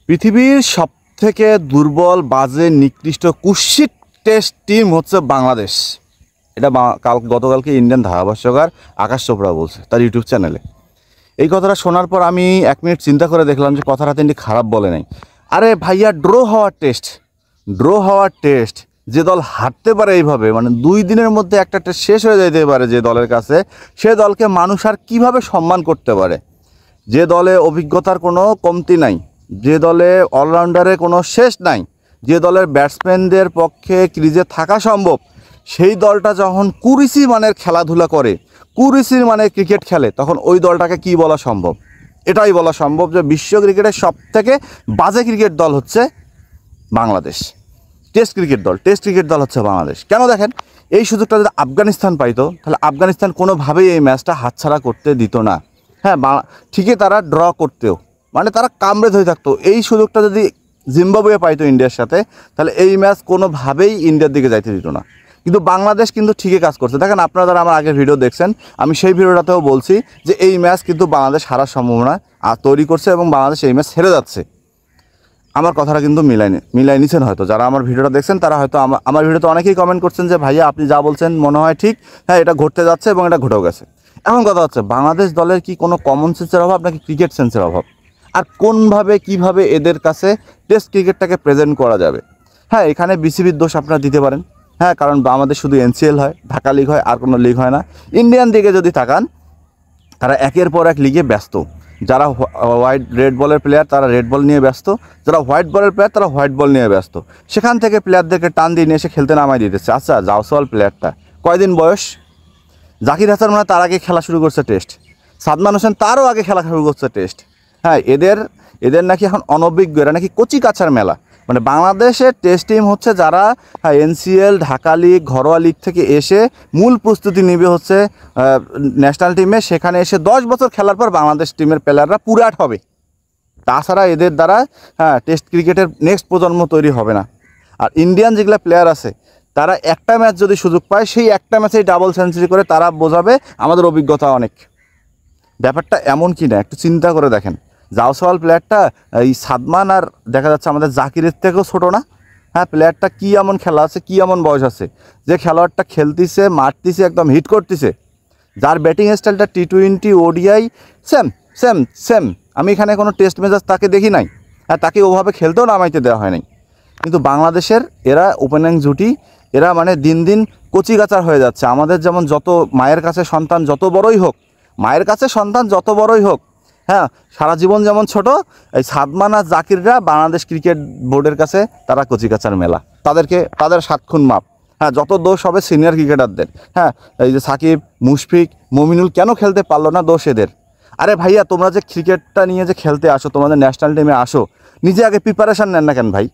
পৃথিবীর সবথেকে দুর্বল, বাজে, নিকৃষ্ট, কুৎসিত টেস্ট টিম হচ্ছে বাংলাদেশ। এটা গতকালকে ইন্ডিয়ান ধারাভাষ্যকার আকাশ চোপড়া বলছে তার ইউটিউব চ্যানেলে। এই কথাটা শোনার পর আমি 1 মিনিট চিন্তা করে দেখলাম যে কথাটা তিনি খারাপ বলে নাই। আরে ভাইয়া, ড্র হওয়ার টেস্ট যে দল হারতে পারে এইভাবে, মানে 2 দিনের মধ্যে একটা টেস্ট শেষ হয়ে যেতে পারে যে দলের কাছে, সে দলকে মানুষ আর কীভাবে সম্মান করতে পারে? যে দলে অভিজ্ঞতার কোনো কমতি নাই, যে দলে অলরাউন্ডারের কোনো শেষ নাই, যে দলের ব্যাটসম্যানদের পক্ষে ক্রিজে থাকা সম্ভব, সেই দলটা যখন কুরিসি মানের খেলাধুলা করে, কুরিসির মানে ক্রিকেট খেলে, তখন ওই দলটাকে কি বলা সম্ভব? এটাই বলা সম্ভব যে বিশ্ব ক্রিকেটের সবথেকে বাজে ক্রিকেট দল হচ্ছে বাংলাদেশ। টেস্ট ক্রিকেট দল হচ্ছে বাংলাদেশ। কেন দেখেন, এই সুযোগটা যদি আফগানিস্তান পাইতো, তাহলে আফগানিস্তান কোনোভাবেই এই ম্যাচটা হাতছাড়া করতে দিত না। হ্যাঁ, ঠিকই তারা ড্র করতেও, মানে তারা কামড়ে ধরে থাকতো। এই সুযোগটা যদি জিম্বাবুয়ে পাইতো ইন্ডিয়ার সাথে, তাহলে এই ম্যাচ কোনোভাবেই ইন্ডিয়ার দিকে যাইতে দিত না। কিন্তু বাংলাদেশ কিন্তু ঠিকই কাজ করছে। দেখেন, আপনারা যারা আমার আগের ভিডিও দেখছেন, আমি সেই ভিডিওটাতেও বলছি যে এই ম্যাচ কিন্তু বাংলাদেশ হারার সম্ভাবনা তৈরি করছে এবং বাংলাদেশ এই ম্যাচ হেরে যাচ্ছে। আমার কথাটা কিন্তু মিলাই নিছেন হয়তো। যারা আমার ভিডিওটা দেখছেন তারা হয়তো আমার ভিডিওতে অনেকেই কমেন্ট করছেন যে ভাইয়া আপনি যা বলছেন মনে হয় ঠিক, হ্যাঁ এটা ঘটতে যাচ্ছে এবং এটা ঘটেও গেছে। এখন কথা হচ্ছে, বাংলাদেশ দলের কি কোনো কমন সেন্সের অভাব নাকি ক্রিকেট সেন্সের অভাব? আর কিভাবে এদের কাছে টেস্ট ক্রিকেটটাকে প্রেজেন্ট করা যাবে? হ্যাঁ, এখানে বিসিবির দোষ আপনারা দিতে পারেন। হ্যাঁ, কারণ আমাদের শুধু এনসিএল হয়, ঢাকা লিগ হয়, আর কোনো লিগ হয় না। ইন্ডিয়ান দিকে যদি তাকান, তারা একের পর এক লিগে ব্যস্ত। যারা রেড বলের প্লেয়ার তারা রেড বল নিয়ে ব্যস্ত, যারা হোয়াইট বলের প্লেয়ার তারা হোয়াইট বল নিয়ে ব্যস্ত। সেখান থেকে প্লেয়ারদেরকে টান দিয়ে নিয়ে এসে খেলতে নামাই দিতেছে। আচ্ছা, জাওসাওয়াল প্লেয়ারটা কয়দিন বয়স? জাকির হাসান মানে তার আগে খেলা শুরু করছে টেস্ট, সাদমান হোসেন তারও আগে খেলা শুরু করছে টেস্ট। হ্যাঁ, এদের নাকি এখন অনভিজ্ঞ, এরা নাকি কচি কাছার মেলা। মানে বাংলাদেশের টেস্ট টিম হচ্ছে যারা এনসিএল, ঢাকা লিগ, ঘরোয়া লিগ থেকে এসে মূল প্রস্তুতি নেবে হচ্ছে ন্যাশনাল টিমে। সেখানে এসে 10 বছর খেলার পর বাংলাদেশ টিমের প্লেয়াররা পুরাট হবে। তাছাড়া এদের দ্বারা টেস্ট ক্রিকেটের নেক্সট প্রজন্ম তৈরি হবে না। আর ইন্ডিয়ান যেগুলো প্লেয়ার আছে, তারা একটা ম্যাচ যদি সুযোগ পায়, সেই একটা ম্যাচেই ডাবল সেঞ্চুরি করে তারা বোঝাবে আমাদের অভিজ্ঞতা অনেক। ব্যাপারটা এমন কি না, একটু চিন্তা করে দেখেন। জাওসাওয়াল প্লেয়ারটা এই সাদমান আর দেখা যাচ্ছে আমাদের জাকিরের থেকেও ছোটো না? হ্যাঁ, প্লেয়ারটা কী এমন খেলা আছে, কী এমন বয়স আছে যে খেলোয়াড়টা খেলতেছে, মারতেছে, একদম হিট করতেছে, যার ব্যাটিং স্টাইলটা T20 ODI সেম। আমি এখানে কোনো টেস্ট মেজাজ তাকে দেখি নাই। হ্যাঁ, তাকে ওভাবে খেলতেও নামাইতে দেওয়া হয় নাই। কিন্তু বাংলাদেশের এরা ওপেনিং জুটি, এরা মানে দিন দিন কচিকাচার হয়ে যাচ্ছে। আমাদের যেমন যত মায়ের কাছে সন্তান যত বড়ই হোক, হ্যাঁ, সারা জীবন যেমন ছোট, এই সাদমান আর জাকিররা বাংলাদেশ ক্রিকেট বোর্ডের কাছে তারা কচিকাচার মেলা। তাদের 7 খুন মাপ। হ্যাঁ, যত দোষ হবে সিনিয়র ক্রিকেটারদের। হ্যাঁ, এই যে সাকিব, মুশফিক, মমিনুল কেন খেলতে পারলো না, দোষ এদের। আরে ভাইয়া, তোমরা যে ক্রিকেটটা নিয়ে যে খেলতে আসো, তোমাদের ন্যাশনাল টিমে আসো, নিজে আগে প্রিপারেশান নেন না কেন ভাই?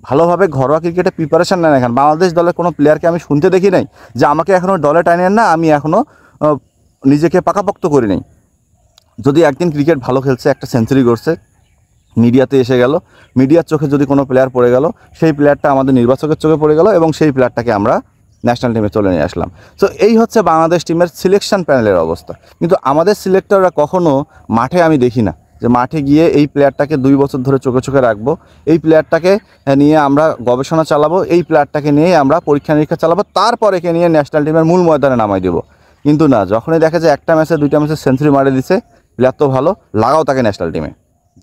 ভালোভাবে ঘরোয়া ক্রিকেটে প্রিপারেশান নেন না কেন? বাংলাদেশ দলের কোনো প্লেয়ারকে আমি শুনতে দেখি নাই যে আমাকে এখনও দলে টানেন না, আমি এখনও নিজেকে পাকাপোক্ত করি নাই। যদি একদিন ক্রিকেট ভালো খেলছে, একটা সেঞ্চুরি করছে, মিডিয়াতে এসে গেল, মিডিয়ার চোখে যদি কোনো প্লেয়ার পড়ে গেল, সেই প্লেয়ারটা আমাদের নির্বাচকের চোখে পড়ে গেল এবং সেই প্লেয়ারটাকে আমরা ন্যাশনাল টিমে চলে নিয়ে আসলাম। সো এই হচ্ছে বাংলাদেশ টিমের সিলেকশন প্যানেলের অবস্থা। কিন্তু আমাদের সিলেক্টররা কখনও মাঠে আমি দেখি না যে মাঠে গিয়ে এই প্লেয়ারটাকে 2 বছর ধরে চোখে রাখবো, এই প্লেয়ারটাকে নিয়ে আমরা গবেষণা চালাবো, এই প্লেয়ারটাকে নিয়ে আমরা পরীক্ষা নিরীক্ষা চালাবো, তারপর একে নিয়ে ন্যাশনাল টিমের মূল ময়দানে নামাই দেবো। কিন্তু না, যখনই দেখা যায় একটা ম্যাচে 2টা ম্যাচে সেঞ্চুরি মারে দিছে, প্লেয়ার তো ভালো, লাগাও তাকে ন্যাশনাল টিমে।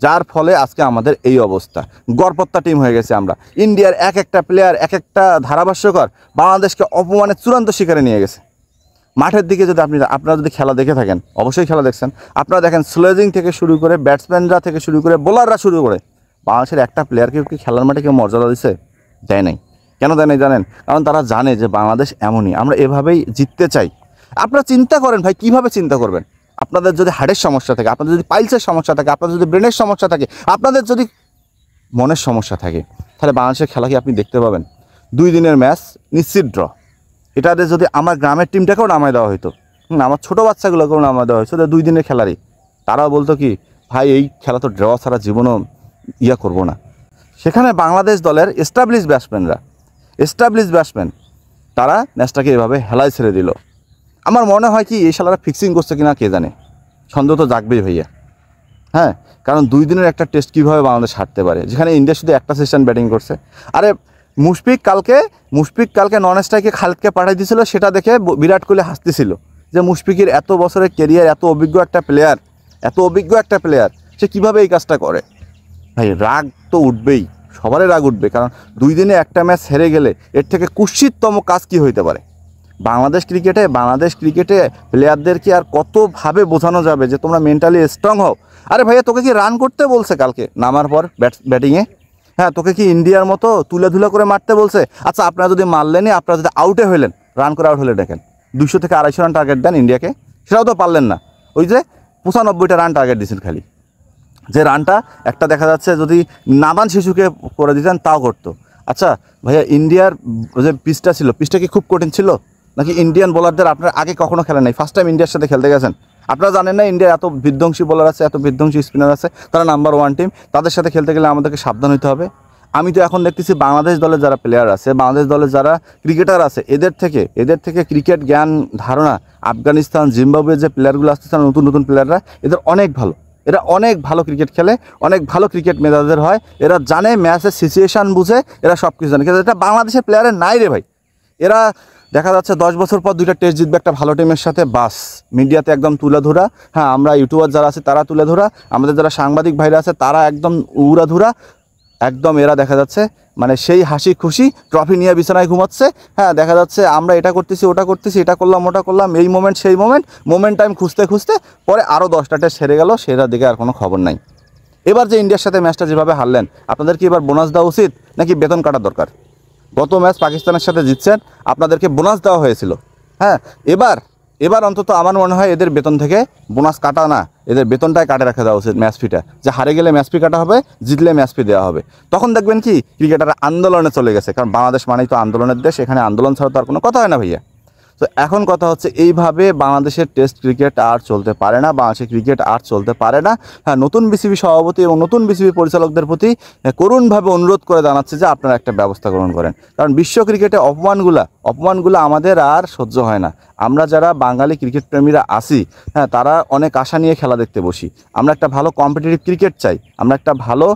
যার ফলে আজকে আমাদের এই অবস্থা। গড়পত্তা টিম হয়ে গেছে আমরা। ইন্ডিয়ার এক একটা প্লেয়ার, এক একটা ধারাভাষ্যকর বাংলাদেশকে অপমানের চূড়ান্ত শিকারে নিয়ে গেছে। মাঠের দিকে যদি আপনারা যদি খেলা দেখে থাকেন, অবশ্যই খেলা দেখছেন, আপনারা দেখেন স্লেজিং থেকে শুরু করে, ব্যাটসম্যানরা থেকে শুরু করে, বোলাররা শুরু করে, বাংলাদেশের একটা প্লেয়ারকে কি খেলার মাঠে কেউ মর্যাদা দিচ্ছে? দেয় নাই। কেন দেয় নাই জানেন? কারণ তারা জানে যে বাংলাদেশ এমনই, আমরা এভাবেই জিততে চাই। আপনারা চিন্তা করেন ভাই, কীভাবে চিন্তা করবেন? আপনাদের যদি হার্টের সমস্যা থাকে, আপনাদের যদি পাইলসের সমস্যা থাকে, আপনাদের যদি ব্রেনের সমস্যা থাকে, আপনাদের যদি মনের সমস্যা থাকে, তাহলে বাংলাদেশের খেলা কি আপনি দেখতে পাবেন? 2 দিনের ম্যাচ নিশ্চিত ড্র। এটাতে যদি আমার গ্রামের টিমটাকেও নামায় দেওয়া হতো, আমার ছোটো বাচ্চাগুলোকেও নামায় দেওয়া হয়েছে, 2 দিনের খেলারই, তারাও বলতো কি ভাই এই খেলা তো ড্র ছাড়া জীবনও করবো না। সেখানে বাংলাদেশ দলের এস্টাবলিশ ব্যাটসম্যান তারা ম্যাচটাকে এভাবে হেলায় ছেড়ে দিল। আমার মনে হয় কি এই শালারা ফিক্সিং করছে কিনা কে জানে, সন্দেহ তো জাগবেই ভাইয়া। হ্যাঁ, কারণ 2 দিনের একটা টেস্ট কীভাবে বাংলাদেশ হারতে পারে, যেখানে ইন্ডিয়া শুধু একটা সেশন ব্যাটিং করছে। আরে মুশফিক কালকে নন স্ট্রাইকে খালিদকে পাঠিয়ে দিয়েছিল, সেটা দেখে বিরাট কোহলি হাসতেছিল যে মুশফিকের এত বছরের কেরিয়ার, এত অভিজ্ঞ একটা প্লেয়ার সে কীভাবে এই কাজটা করে। ভাই রাগ তো উঠবেই, সবারই রাগ উঠবে, কারণ 2 দিনে একটা ম্যাচ হেরে গেলে এর থেকে কুৎসিততম কাজ কী হইতে পারে। বাংলাদেশ ক্রিকেটে প্লেয়ারদেরকে আর কতভাবে বোঝানো যাবে যে তোমরা মেন্টালি স্ট্রং হও। আরে ভাইয়া তোকে কি রান করতে বলছে কালকে নামার পর ব্যাটিংয়ে? হ্যাঁ, তোকে কি ইন্ডিয়ার মতো তুলে করে মারতে বলছে? আচ্ছা, আপনারা যদি মারলেনই, আপনারা যদি আউটে হইলেন, রান করে আউট হলে দেখেন 200 থেকে 250 রান টার্গেট দেন ইন্ডিয়াকে, সেটাও তো পারলেন না। ওই যে 95টা রান টার্গেট দিয়েছেন খালি, যে রানটা একটা দেখা যাচ্ছে যদি নাদান শিশুকে করে দিতেন তাও করতো। আচ্ছা ভাইয়া, ইন্ডিয়ার যে পিচটা কি খুব কঠিন ছিল নাকি? ইন্ডিয়ান বোলারদের আপনার আগে কখনো খেলেন নাই, ফার্স্ট টাইম ইন্ডিয়ার সাথে খেলতে গেছেন। আপনারা জানেন না ইন্ডিয়া এত বিধ্বংসী বোলার আছে, এত বিধ্বংসী স্পিনার আছে, তারা নাম্বার 1 টিম, তাদের সাথে খেলতে গেলে আমাদেরকে সাবধান হতে হবে। আমি তো এখন দেখতেছি বাংলাদেশ দলের যারা প্লেয়ার আছে, বাংলাদেশ দলের যারা ক্রিকেটার আছে, এদের থেকে ক্রিকেট জ্ঞান ধারণা আফগানিস্তান, জিম্বাবুয়ের যে প্লেয়ারগুলো আসতেছে নতুন প্লেয়াররা, এদের অনেক ভালো। এরা অনেক ভালো ক্রিকেট খেলে, অনেক ভালো ক্রিকেট মেধাদের হয়, এরা জানে ম্যাচের সিচুয়েশান বুঝে, এরা সব কিছু জানে। কিন্তু এটা বাংলাদেশের প্লেয়ারের নাই রে ভাই। এরা দেখা যাচ্ছে 10 বছর পর 2টা টেস্ট জিতবে একটা ভালো টিমের সাথে, বাস মিডিয়াতে একদম তুলে ধরা। হ্যাঁ, আমরা ইউটিউবার যারা আছে তারা তুলে ধরা, আমাদের যারা সাংবাদিক ভাইরা আছে তারা একদম উড়াধুরা, একদম এরা দেখা যাচ্ছে মানে সেই হাসি খুশি ট্রফি নিয়ে বিছানায় ঘুমাচ্ছে। হ্যাঁ, দেখা যাচ্ছে আমরা এটা করতেছি, ওটা করতেছি, এটা করলাম, ওটা করলাম, এই মোমেন্ট সেই মোমেন্ট টাইম খুঁজতে পরে আরও 10টা টেস্ট হেরে গেল, সেটার দিকে আর কোনো খবর নাই। এবার যে ইন্ডিয়ার সাথে ম্যাচটা যেভাবে হারলেন, আপনাদের কি এবার বোনাস দেওয়া উচিত নাকি বেতন কাটার দরকার? গত ম্যাচ পাকিস্তানের সাথে জিতছেন, আপনাদেরকে বোনাস দেওয়া হয়েছিল। হ্যাঁ, এবার অন্তত আমার মনে হয় এদের বেতন থেকে বোনাস কাটা না, এদের বেতনটাই কাটে রাখা দেওয়া উচিত। ম্যাচ ফিটা যে হারে গেলে ম্যাচ ফি কাটা হবে, জিতলে ম্যাচ ফি দেওয়া হবে। তখন দেখবেন কি ক্রিকেটাররা আন্দোলনে চলে গেছে, কারণ বাংলাদেশ মানেই তো আন্দোলনের দেশ, এখানে আন্দোলন ছাড়া তো আর কোনো কথা হয় না ভাইয়া। তো এখন কথা হচ্ছে এইভাবে বাংলাদেশের টেস্ট ক্রিকেট আর চলতে পারে না, বাংলাদেশের ক্রিকেট আর চলতে পারে না। হ্যাঁ, নতুন বিসিবি সভাপতি এবং নতুন বিসিবি পরিচালকদের প্রতি করুণভাবে অনুরোধ করে জানাচ্ছে যে আপনারা একটা ব্যবস্থা গ্রহণ করেন, কারণ বিশ্ব ক্রিকেটে অপমানগুলো আমাদের আর সহ্য হয় না। আমরা যারা বাঙালি ক্রিকেট প্রেমীরা আছি, হ্যাঁ, তারা অনেক আশা নিয়ে খেলা দেখতে বসি। আমরা একটা ভালো কম্পিটিটিভ ক্রিকেট চাই, আমরা একটা ভালো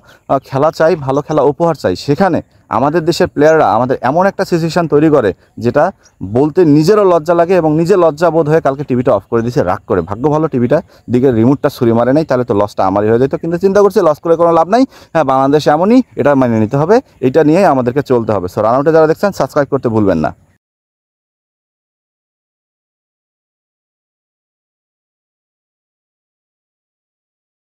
খেলা চাই, ভালো খেলা উপহার চাই। সেখানে আমাদের দেশের প্লেয়াররা আমাদের এমন একটা সিচুয়েশান তৈরি করে যেটা বলতে নিজেরও লজ্জা লাগে, এবং নিজে লজ্জা বোধ হয়ে কালকে টিভিটা অফ করে দিয়েছে রাগ করে। ভাগ্য ভালো টিভিটা দিকে রিমোটটা ছুরি মারে নাই, তাহলে তো লসটা আমারই হয়ে যেত। কিন্তু চিন্তা করছি লস করে কোনো লাভ নাই। হ্যাঁ, বাংলাদেশ এমনই, এটা মেনে নিতে হবে, এটা নিয়েই আমাদেরকে চলতে হবে। সো রান আউটে যারা দেখছেন সাবস্ক্রাইব করতে ভুলবেন না।